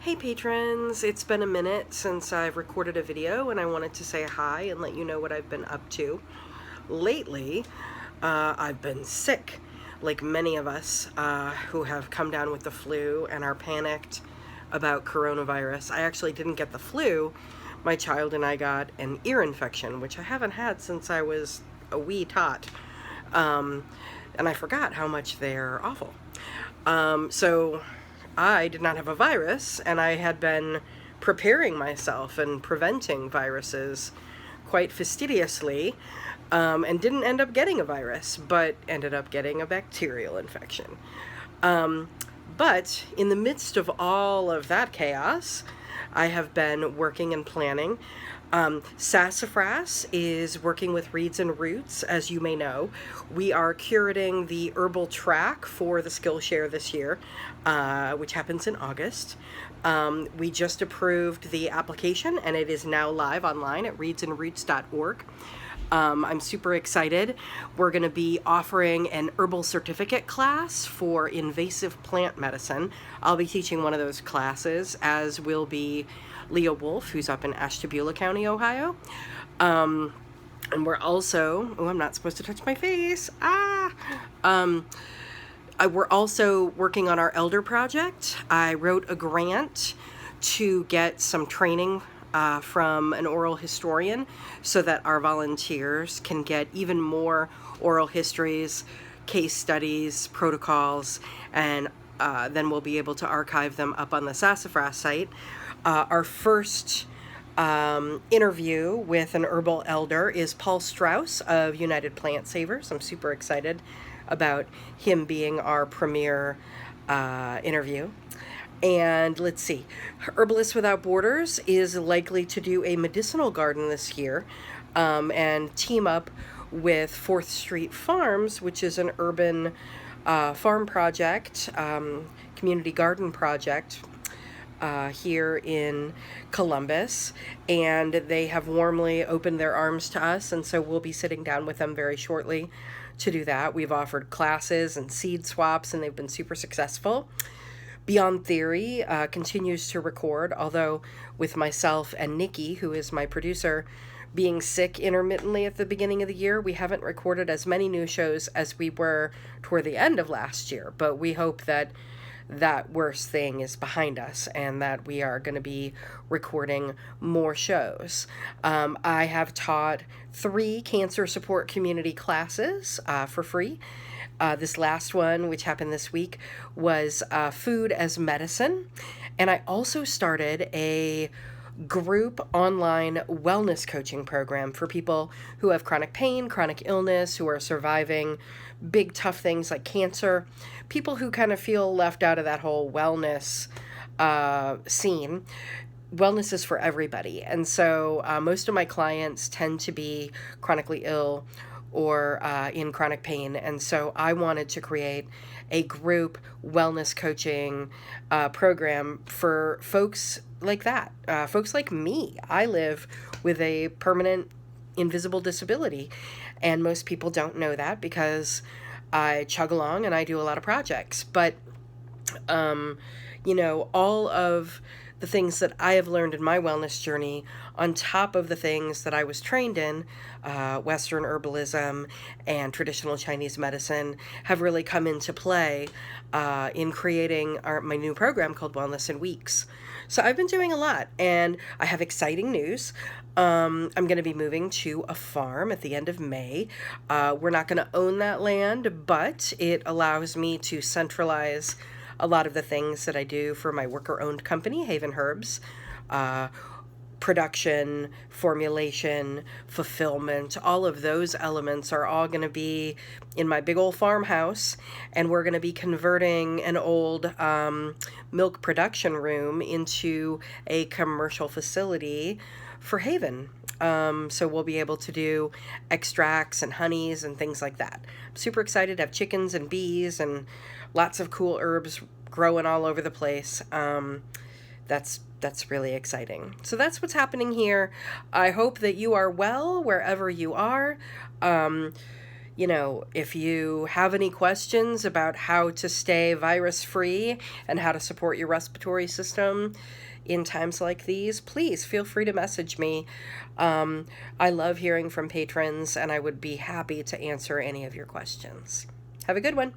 Hey patrons, it's been a minute since I've recorded a video and I wanted to say hi and let you know what I've been up to. Lately, I've been sick, like many of us who have come down with the flu and are panicked about coronavirus. I actually didn't get the flu. My child and I got an ear infection, which I haven't had since I was a wee tot. And I forgot how much they're awful. So I did not have a virus, and I had been preparing myself and preventing viruses quite fastidiously, and didn't end up getting a virus, but ended up getting a bacterial infection. But in the midst of all of that chaos, I have been working and planning. Sassafras is working with Reeds and Roots, as you may know. We are curating the herbal track for the Skillshare this year, which happens in August. We just approved the application, and it is now live online at reedsandroots.org. I'm super excited. We're going to be offering an herbal certificate class for invasive plant medicine. I'll be teaching one of those classes, as will be Leah Wolf, who's up in Ashtabula County, Ohio. And we're also, I'm not supposed to touch my face. We're also working on our elder project. I wrote a grant to get some training from an oral historian so that our volunteers can get even more oral histories, case studies, protocols, and then we'll be able to archive them up on the Sassafras site. Our first interview with an herbal elder is Paul Strauss of United Plant Savers. I'm super excited about him being our premier interview. And let's see, Herbalists Without Borders is likely to do a medicinal garden this year and team up with 4th Street Farms, which is an urban farm project, community garden project here in Columbus, and they have warmly opened their arms to us, and so we'll be sitting down with them very shortly to do that. We've offered classes and seed swaps, and they've been super successful. Beyond Theory continues to record, although with myself and Nikki, who is my producer, being sick intermittently at the beginning of the year, we haven't recorded as many new shows as we were toward the end of last year, but we hope that that worst thing is behind us and that we are going to be recording more shows. I have taught 3 cancer support community classes for free. This last one, which happened this week, was Food as Medicine. And I also started a group online wellness coaching program for people who have chronic pain, chronic illness, who are surviving big tough things like cancer, people who kind of feel left out of that whole wellness scene. Wellness is for everybody. And so most of my clients tend to be chronically ill or in chronic pain. And so I wanted to create a group wellness coaching program for folks like that, folks like me. I live with a permanent invisible disability, and most people don't know that because I chug along and I do a lot of projects. But, all of the things that I have learned in my wellness journey, on top of the things that I was trained in, Western herbalism and traditional Chinese medicine, have really come into play in creating my new program called Wellness in Weeks. So I've been doing a lot, and I have exciting news. I'm going to be moving to a farm at the end of May. We're not going to own that land, but it allows me to centralize a lot of the things that I do for my worker-owned company, Haven Herbs. Production, formulation, fulfillment, all of those elements are all going to be in my big old farmhouse, and we're going to be converting an old milk production room into a commercial facility for Haven. So we'll be able to do extracts and honeys and things like that. I'm super excited to have chickens and bees and lots of cool herbs growing all over the place. That's really exciting. So that's what's happening here. I hope that you are well wherever you are. if you have any questions about how to stay virus free and how to support your respiratory system in times like these, please feel free to message me. I love hearing from patrons, and I would be happy to answer any of your questions. Have a good one.